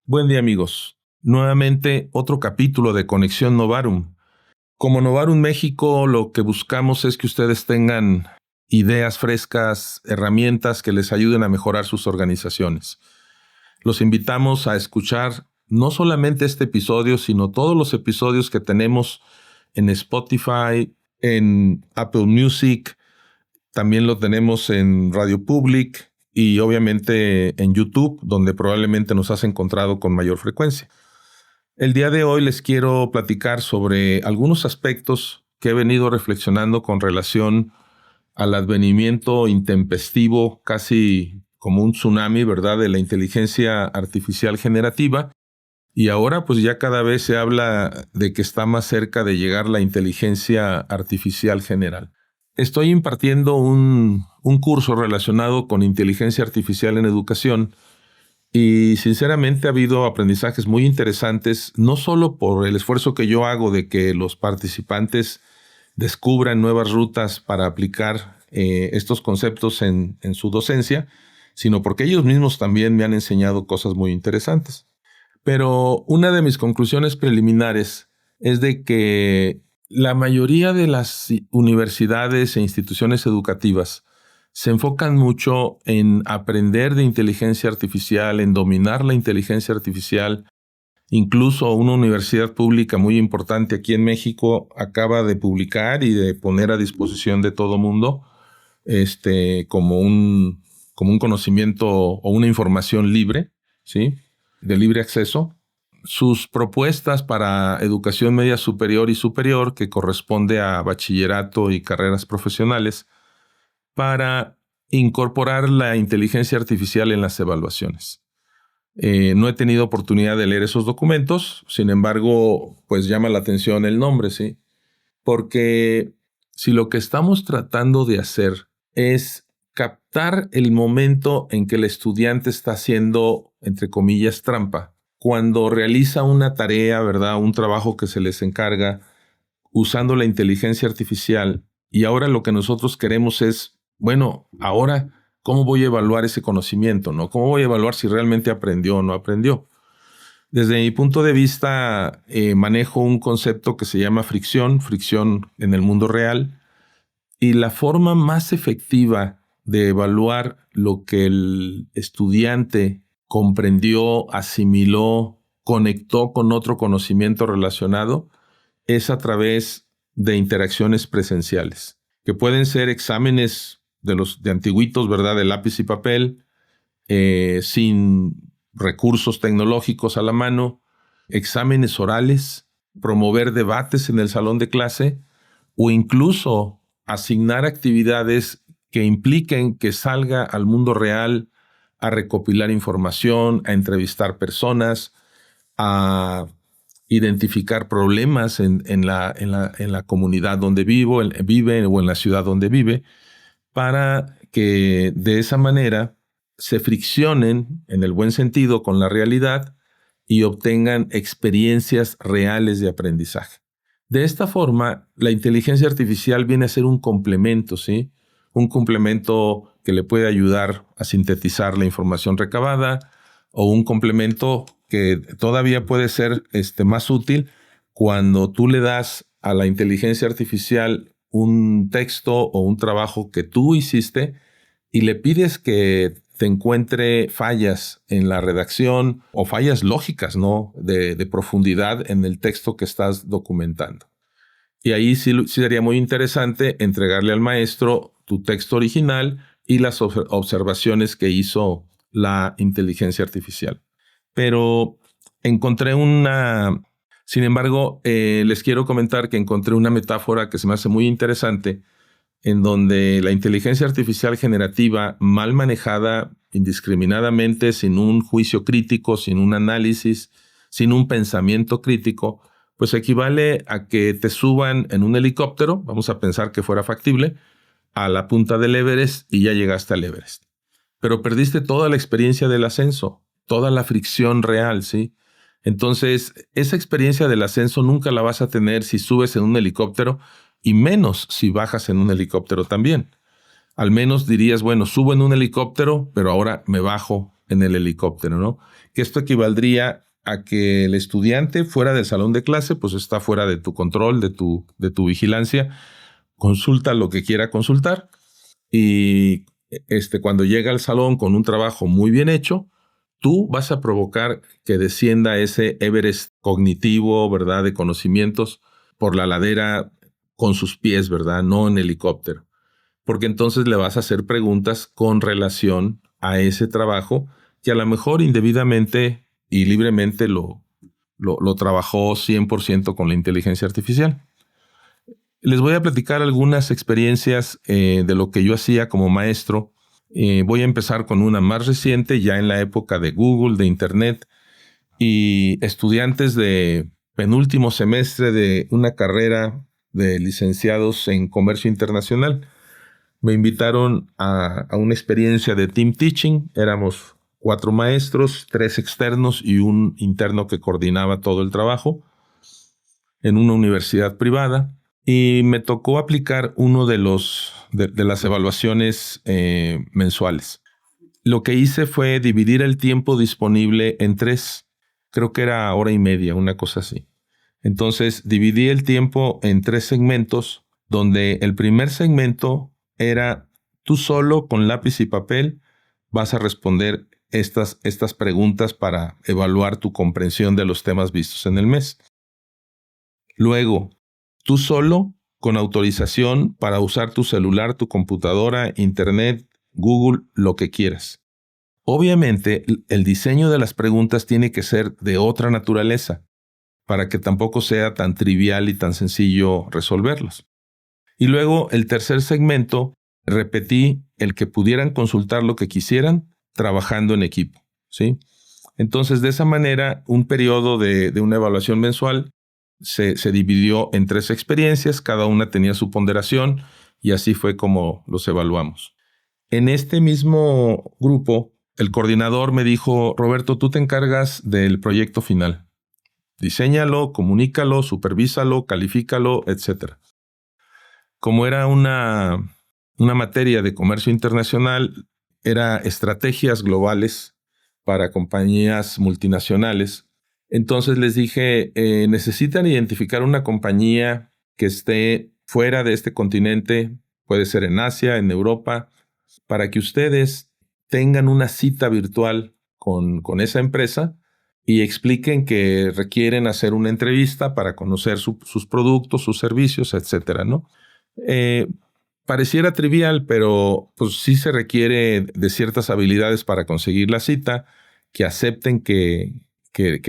Buen día, amigos. Nuevamente otro capítulo de Conexión Novarum. Como Novarum México, lo que buscamos es que ustedes tengan ideas frescas, herramientas que les ayuden a mejorar sus organizaciones. Los invitamos a escuchar no solamente este episodio, sino todos los episodios que tenemos en Spotify, en Apple Music, también lo tenemos en Radio Public y obviamente en YouTube, donde probablemente nos has encontrado con mayor frecuencia. El día de hoy les quiero platicar sobre algunos aspectos que he venido reflexionando con relación al advenimiento intempestivo, casi como un tsunami, ¿verdad?, de la inteligencia artificial generativa. Y ahora pues ya cada vez se habla de que está más cerca de llegar la inteligencia artificial general. Estoy impartiendo un curso relacionado con inteligencia artificial en educación y sinceramente ha habido aprendizajes muy interesantes, no solo por el esfuerzo que yo hago de que los participantes descubran nuevas rutas para aplicar estos conceptos en su docencia, sino porque ellos mismos también me han enseñado cosas muy interesantes. Pero una de mis conclusiones preliminares es de que la mayoría de las universidades e instituciones educativas se enfocan mucho en aprender de inteligencia artificial, en dominar la inteligencia artificial. Incluso una universidad pública muy importante aquí en México acaba de publicar y de poner a disposición de todo mundo como un conocimiento o una información libre, ¿sí?, de libre acceso, sus propuestas para educación media superior y superior, que corresponde a bachillerato y carreras profesionales, para incorporar la inteligencia artificial en las evaluaciones. No he tenido oportunidad de leer esos documentos, sin embargo, pues llama la atención el nombre, ¿sí? Porque si lo que estamos tratando de hacer es captar el momento en que el estudiante está haciendo, entre comillas, trampa, cuando realiza una tarea, ¿verdad?, un trabajo que se les encarga usando la inteligencia artificial, y ahora lo que nosotros queremos es, bueno, ahora, ¿cómo voy a evaluar ese conocimiento, no? ¿Cómo voy a evaluar si realmente aprendió o no aprendió? Desde mi punto de vista, manejo un concepto que se llama fricción en el mundo real, y la forma más efectiva de evaluar lo que el estudiante comprendió, asimiló, conectó con otro conocimiento relacionado, es a través de interacciones presenciales, que pueden ser exámenes de antiguitos, ¿verdad?, de lápiz y papel, sin recursos tecnológicos a la mano, exámenes orales, promover debates en el salón de clase o incluso asignar actividades que impliquen que salga al mundo real a recopilar información, a entrevistar personas, a identificar problemas en la comunidad donde vive o en la ciudad donde vive, para que de esa manera se friccionen, en el buen sentido, con la realidad y obtengan experiencias reales de aprendizaje. De esta forma, la inteligencia artificial viene a ser un complemento, ¿sí? Un complemento que le puede ayudar a sintetizar la información recabada, o un complemento que todavía puede ser más útil cuando tú le das a la inteligencia artificial un texto o un trabajo que tú hiciste y le pides que te encuentre fallas en la redacción o fallas lógicas, ¿no?, de profundidad en el texto que estás documentando. Y ahí sí sería muy interesante entregarle al maestro tu texto original y las observaciones que hizo la inteligencia artificial. Pero sin embargo, les quiero comentar que encontré una metáfora que se me hace muy interesante, en donde la inteligencia artificial generativa, mal manejada indiscriminadamente, sin un juicio crítico, sin un análisis, sin un pensamiento crítico, pues equivale a que te suban en un helicóptero, vamos a pensar que fuera factible, a la punta del Everest y ya llegaste al Everest. Pero perdiste toda la experiencia del ascenso, toda la fricción real, ¿sí? Entonces, esa experiencia del ascenso nunca la vas a tener si subes en un helicóptero, y menos si bajas en un helicóptero también. Al menos dirías, bueno, subo en un helicóptero, pero ahora me bajo en el helicóptero, ¿no? Que esto equivaldría a que el estudiante fuera del salón de clase, pues está fuera de tu control, de tu vigilancia, consulta lo que quiera consultar y cuando llega al salón con un trabajo muy bien hecho, tú vas a provocar que descienda ese Everest cognitivo, ¿verdad? De conocimientos por la ladera con sus pies, ¿verdad? No en helicóptero. Porque entonces le vas a hacer preguntas con relación a ese trabajo que a lo mejor indebidamente y libremente lo trabajó 100% con la inteligencia artificial. Les voy a platicar algunas experiencias de lo que yo hacía como maestro. Voy a empezar con una más reciente, ya en la época de Google, de Internet, y estudiantes de penúltimo semestre de una carrera de licenciados en comercio internacional. Me invitaron a una experiencia de team teaching. Éramos 4 maestros, 3 externos y un interno que coordinaba todo el trabajo en una universidad privada. Y me tocó aplicar uno de las evaluaciones mensuales. Lo que hice fue dividir el tiempo disponible en 3. Creo que era hora y media, una cosa así. Entonces dividí el tiempo en 3 segmentos, donde el primer segmento era tú solo con lápiz y papel vas a responder estas preguntas para evaluar tu comprensión de los temas vistos en el mes. Luego, tú solo con autorización para usar tu celular, tu computadora, internet, Google, lo que quieras. Obviamente, el diseño de las preguntas tiene que ser de otra naturaleza para que tampoco sea tan trivial y tan sencillo resolverlos. Y luego, el tercer segmento, repetí el que pudieran consultar lo que quisieran trabajando en equipo, ¿sí? Entonces, de esa manera, un periodo de una evaluación mensual se dividió en 3 experiencias, cada una tenía su ponderación y así fue como los evaluamos. En este mismo grupo, el coordinador me dijo, Roberto, tú te encargas del proyecto final. Diséñalo, comunícalo, supervísalo, califícalo, etc. Como era una materia de comercio internacional, era estrategias globales para compañías multinacionales. Entonces les dije, necesitan identificar una compañía que esté fuera de este continente, puede ser en Asia, en Europa, para que ustedes tengan una cita virtual con esa empresa y expliquen que requieren hacer una entrevista para conocer sus productos, sus servicios, etcétera, ¿no? Pareciera trivial, pero pues sí se requiere de ciertas habilidades para conseguir la cita, que acepten que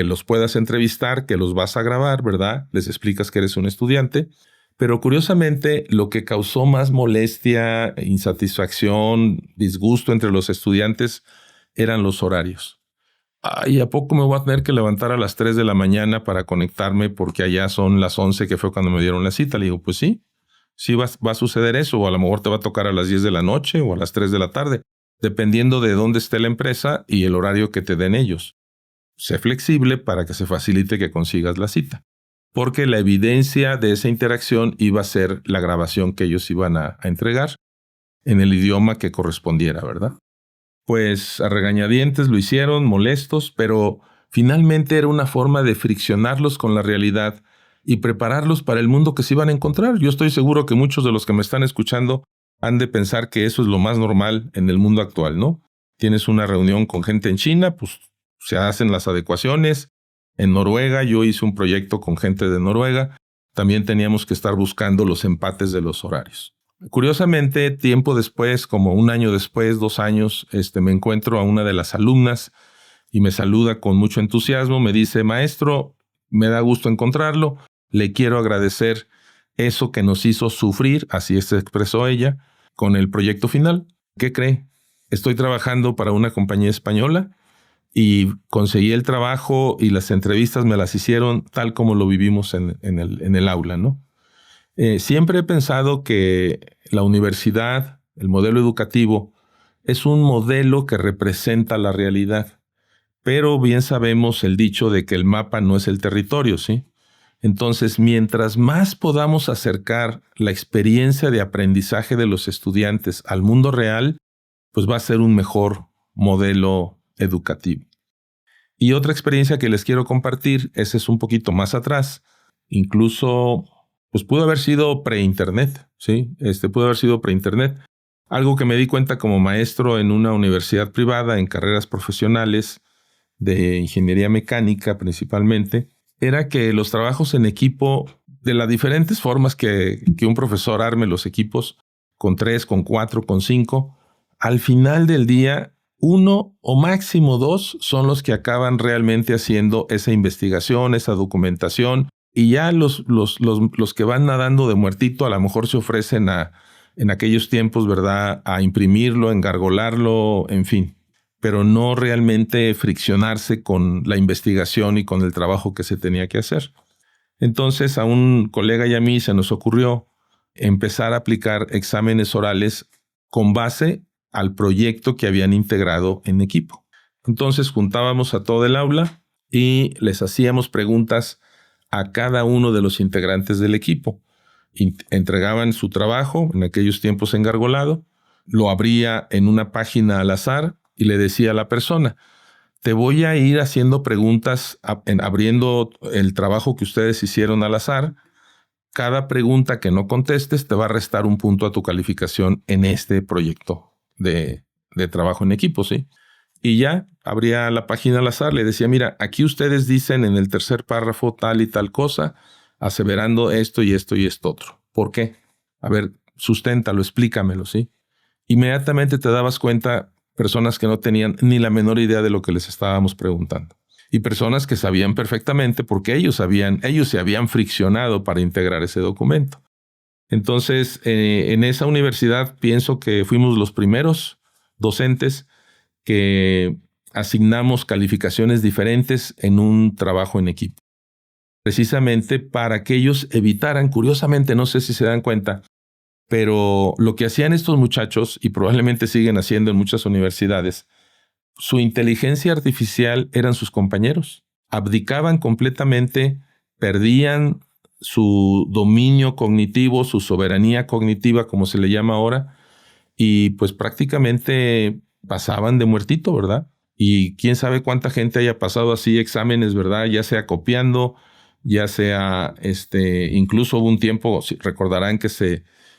los puedas entrevistar, que los vas a grabar, ¿verdad? Les explicas que eres un estudiante. Pero curiosamente, lo que causó más molestia, insatisfacción, disgusto entre los estudiantes eran los horarios. Ay, ¿a poco me voy a tener que levantar a las 3 de la mañana para conectarme porque allá son las 11, que fue cuando me dieron la cita? Le digo, pues sí va a suceder eso, o a lo mejor te va a tocar a las 10 de la noche o a las 3 de la tarde, dependiendo de dónde esté la empresa y el horario que te den ellos. Sé flexible para que se facilite que consigas la cita, porque la evidencia de esa interacción iba a ser la grabación que ellos iban a entregar en el idioma que correspondiera, ¿verdad? Pues a regañadientes lo hicieron, molestos, pero finalmente era una forma de friccionarlos con la realidad y prepararlos para el mundo que se iban a encontrar. Yo estoy seguro que muchos de los que me están escuchando han de pensar que eso es lo más normal en el mundo actual, ¿no? Tienes una reunión con gente en China, pues se hacen las adecuaciones. En Noruega, yo hice un proyecto con gente de Noruega. También teníamos que estar buscando los empates de los horarios. Curiosamente, tiempo después, como 1 año después, 2 años, me encuentro a una de las alumnas y me saluda con mucho entusiasmo. Me dice, maestro, me da gusto encontrarlo. Le quiero agradecer eso que nos hizo sufrir, así se expresó ella, con el proyecto final. ¿Qué cree? Estoy trabajando para una compañía española y conseguí el trabajo y las entrevistas me las hicieron tal como lo vivimos en el aula, ¿no? Siempre he pensado que la universidad, el modelo educativo, es un modelo que representa la realidad. Pero bien sabemos el dicho de que el mapa no es el territorio, ¿sí? Entonces, mientras más podamos acercar la experiencia de aprendizaje de los estudiantes al mundo real, pues va a ser un mejor modelo educativo. Y otra experiencia que les quiero compartir, ese es un poquito más atrás, incluso pues pudo haber sido pre-internet, ¿sí? Pudo haber sido pre-internet. Algo que me di cuenta como maestro en una universidad privada en carreras profesionales de ingeniería mecánica principalmente, era que los trabajos en equipo, de las diferentes formas que un profesor arme los equipos, con 3, con 4, con 5, al final del día, 1 o máximo 2 son los que acaban realmente haciendo esa investigación, esa documentación, y ya los que van nadando de muertito a lo mejor se ofrecen en aquellos tiempos, ¿verdad?, a imprimirlo, engargolarlo, en fin, pero no realmente friccionarse con la investigación y con el trabajo que se tenía que hacer. Entonces a un colega y a mí se nos ocurrió empezar a aplicar exámenes orales con base al proyecto que habían integrado en equipo. Entonces juntábamos a todo el aula y les hacíamos preguntas a cada uno de los integrantes del equipo. Entregaban su trabajo, en aquellos tiempos engargolado, lo abría en una página al azar y le decía a la persona: te voy a ir haciendo preguntas abriendo el trabajo que ustedes hicieron al azar. Cada pregunta que no contestes te va a restar un punto a tu calificación en este proyecto de trabajo en equipo, ¿sí? Y ya abría la página al azar, le decía: mira, aquí ustedes dicen en el tercer párrafo tal y tal cosa, aseverando esto y esto y esto otro. ¿Por qué? A ver, susténtalo, explícamelo, ¿sí? Inmediatamente te dabas cuenta personas que no tenían ni la menor idea de lo que les estábamos preguntando. Y personas que sabían perfectamente porque ellos se habían friccionado para integrar ese documento. Entonces, en esa universidad pienso que fuimos los primeros docentes que asignamos calificaciones diferentes en un trabajo en equipo. Precisamente para que ellos evitaran, curiosamente, no sé si se dan cuenta, pero lo que hacían estos muchachos, y probablemente siguen haciendo en muchas universidades, su inteligencia artificial eran sus compañeros. Abdicaban completamente, perdían su dominio cognitivo, su soberanía cognitiva, como se le llama ahora, y pues prácticamente pasaban de muertito, ¿verdad? Y quién sabe cuánta gente haya pasado así exámenes, ¿verdad? Ya sea copiando, ya sea, incluso hubo un tiempo, recordarán que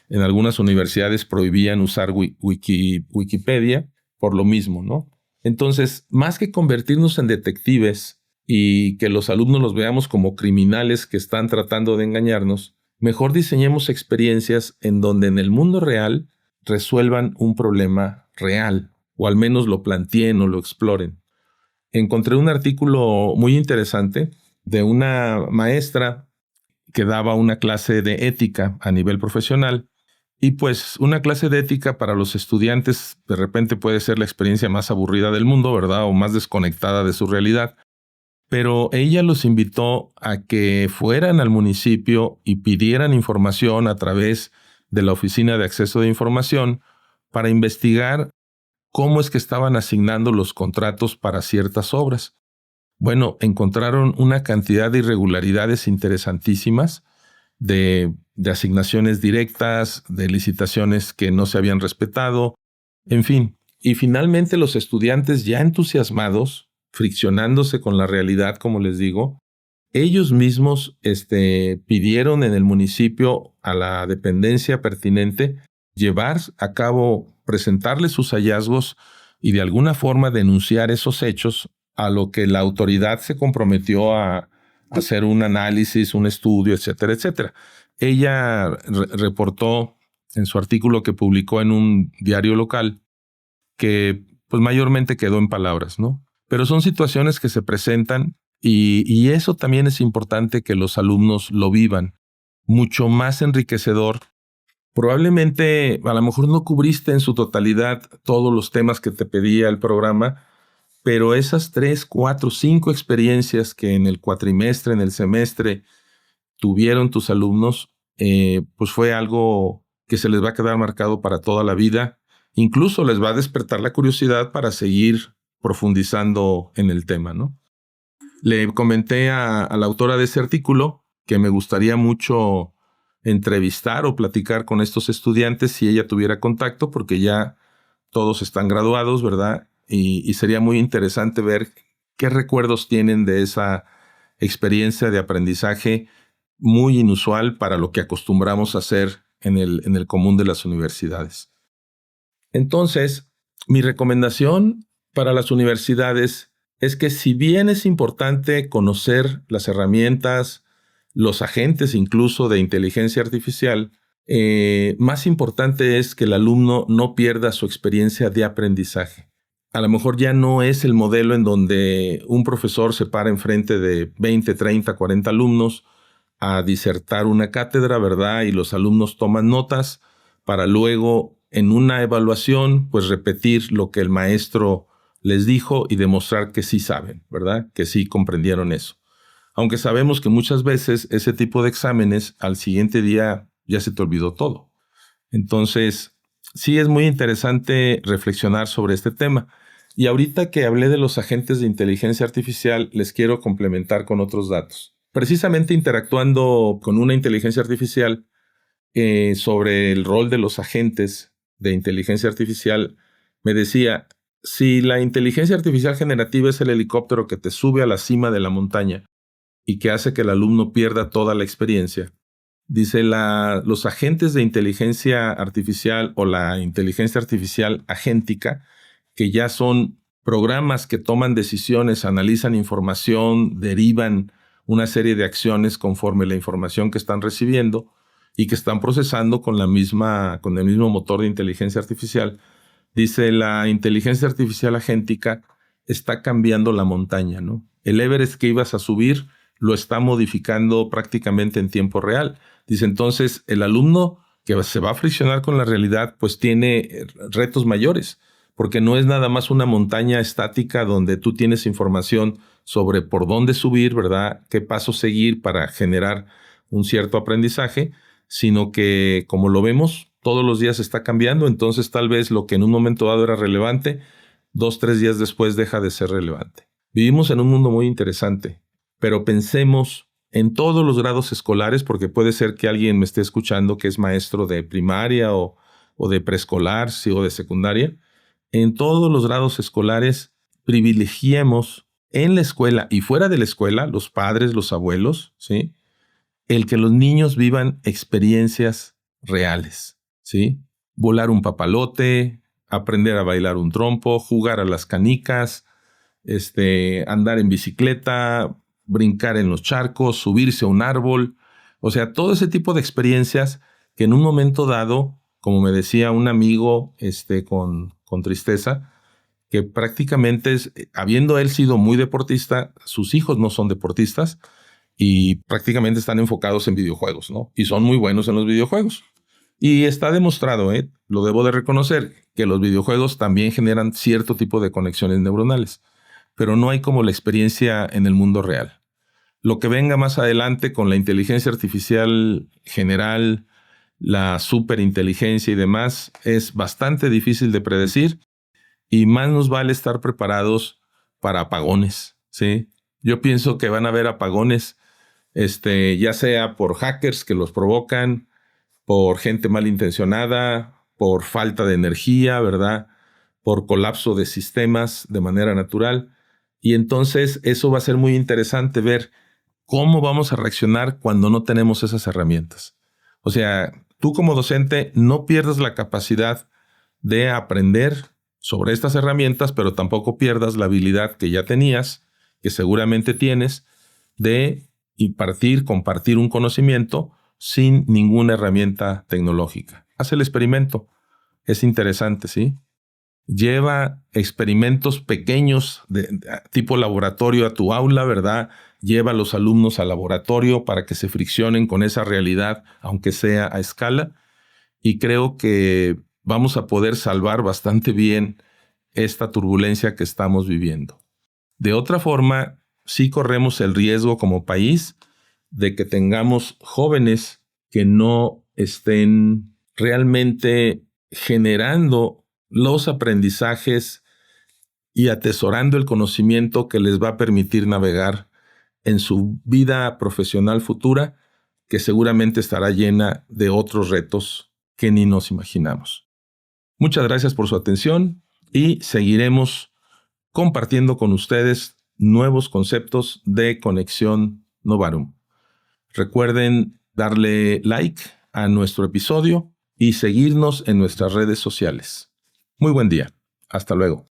en algunas universidades prohibían usar Wikipedia por lo mismo, ¿no? Entonces, más que convertirnos en detectives y que los alumnos los veamos como criminales que están tratando de engañarnos, mejor diseñemos experiencias en donde en el mundo real resuelvan un problema real, o al menos lo planteen o lo exploren. Encontré un artículo muy interesante de una maestra que daba una clase de ética a nivel profesional. Y pues una clase de ética para los estudiantes de repente puede ser la experiencia más aburrida del mundo, ¿verdad? O más desconectada de su realidad. Pero ella los invitó a que fueran al municipio y pidieran información a través de la Oficina de Acceso de Información para investigar cómo es que estaban asignando los contratos para ciertas obras. Bueno, encontraron una cantidad de irregularidades interesantísimas de asignaciones directas, de licitaciones que no se habían respetado, en fin. Y finalmente los estudiantes, ya entusiasmados, friccionándose con la realidad, como les digo, ellos mismos pidieron en el municipio a la dependencia pertinente llevar a cabo, presentarles sus hallazgos y de alguna forma denunciar esos hechos, a lo que la autoridad se comprometió a hacer un análisis, un estudio, etcétera, etcétera. Ella reportó en su artículo que publicó en un diario local que pues mayormente quedó en palabras, ¿no? Pero son situaciones que se presentan y eso también es importante que los alumnos lo vivan. Mucho más enriquecedor. Probablemente a lo mejor no cubriste en su totalidad todos los temas que te pedía el programa, pero esas 3, 4, 5 experiencias que en el cuatrimestre, en el semestre, tuvieron tus alumnos, pues fue algo que se les va a quedar marcado para toda la vida. Incluso les va a despertar la curiosidad para seguir profundizando en el tema, ¿no? Le comenté a la autora de ese artículo que me gustaría mucho entrevistar o platicar con estos estudiantes si ella tuviera contacto, porque ya todos están graduados, ¿verdad? y sería muy interesante ver qué recuerdos tienen de esa experiencia de aprendizaje muy inusual para lo que acostumbramos a hacer en el común de las universidades. Entonces, mi recomendación para las universidades es que, si bien es importante conocer las herramientas, los agentes incluso de inteligencia artificial, más importante es que el alumno no pierda su experiencia de aprendizaje. A lo mejor ya no es el modelo en donde un profesor se para enfrente de 20, 30, 40 alumnos a disertar una cátedra, ¿verdad? Y los alumnos toman notas para luego, en una evaluación, pues repetir lo que el maestro les dijo y demostrar que sí saben, ¿verdad? Que sí comprendieron eso. Aunque sabemos que muchas veces ese tipo de exámenes al siguiente día ya se te olvidó todo. Entonces, sí es muy interesante reflexionar sobre este tema. Y ahorita que hablé de los agentes de inteligencia artificial, les quiero complementar con otros datos. Precisamente interactuando con una inteligencia artificial sobre el rol de los agentes de inteligencia artificial, me decía, si la inteligencia artificial generativa es el helicóptero que te sube a la cima de la montaña y que hace que el alumno pierda toda la experiencia, dice, los agentes de inteligencia artificial o la inteligencia artificial agéntica, que ya son programas que toman decisiones, analizan información, derivan una serie de acciones conforme la información que están recibiendo y que están procesando con el mismo motor de inteligencia artificial. Dice, la inteligencia artificial agéntica está cambiando la montaña, ¿no? El Everest que ibas a subir lo está modificando prácticamente en tiempo real. Dice, entonces el alumno que se va a friccionar con la realidad, pues tiene retos mayores, porque no es nada más una montaña estática donde tú tienes información sobre por dónde subir, ¿verdad? Qué pasos seguir para generar un cierto aprendizaje, sino que, como lo vemos, todos los días está cambiando. Entonces tal vez lo que en un momento dado era relevante, 2, 3 días después deja de ser relevante. Vivimos en un mundo muy interesante, pero pensemos en todos los grados escolares, porque puede ser que alguien me esté escuchando que es maestro de primaria o de preescolar, sí, o de secundaria. En todos los grados escolares privilegiemos en la escuela y fuera de la escuela, los padres, los abuelos, ¿sí?, el que los niños vivan experiencias reales, ¿sí? Volar un papalote, aprender a bailar un trompo, jugar a las canicas, andar en bicicleta, brincar en los charcos, subirse a un árbol. O sea, todo ese tipo de experiencias que en un momento dado, como me decía un amigo con tristeza, que prácticamente, habiendo él sido muy deportista, sus hijos no son deportistas y prácticamente están enfocados en videojuegos, ¿no? Y son muy buenos en los videojuegos. Y está demostrado, lo debo de reconocer, que los videojuegos también generan cierto tipo de conexiones neuronales, pero no hay como la experiencia en el mundo real. Lo que venga más adelante con la inteligencia artificial general, la superinteligencia y demás, es bastante difícil de predecir y más nos vale estar preparados para apagones, ¿sí? Yo pienso que van a haber apagones, ya sea por hackers que los provocan, por gente malintencionada, por falta de energía, ¿verdad?, por colapso de sistemas de manera natural. Y entonces eso va a ser muy interesante ver cómo vamos a reaccionar cuando no tenemos esas herramientas. O sea, tú como docente no pierdas la capacidad de aprender sobre estas herramientas, pero tampoco pierdas la habilidad que ya tenías, que seguramente tienes, de compartir un conocimiento sin ninguna herramienta tecnológica. Haz el experimento. Es interesante, ¿sí? Lleva experimentos pequeños de tipo laboratorio a tu aula, ¿verdad? Lleva a los alumnos al laboratorio para que se friccionen con esa realidad, aunque sea a escala. Y creo que vamos a poder salvar bastante bien esta turbulencia que estamos viviendo. De otra forma, sí corremos el riesgo como país de que tengamos jóvenes que no estén realmente generando los aprendizajes y atesorando el conocimiento que les va a permitir navegar en su vida profesional futura, que seguramente estará llena de otros retos que ni nos imaginamos. Muchas gracias por su atención y seguiremos compartiendo con ustedes nuevos conceptos de Conexión Novarum. Recuerden darle like a nuestro episodio y seguirnos en nuestras redes sociales. Muy buen día. Hasta luego.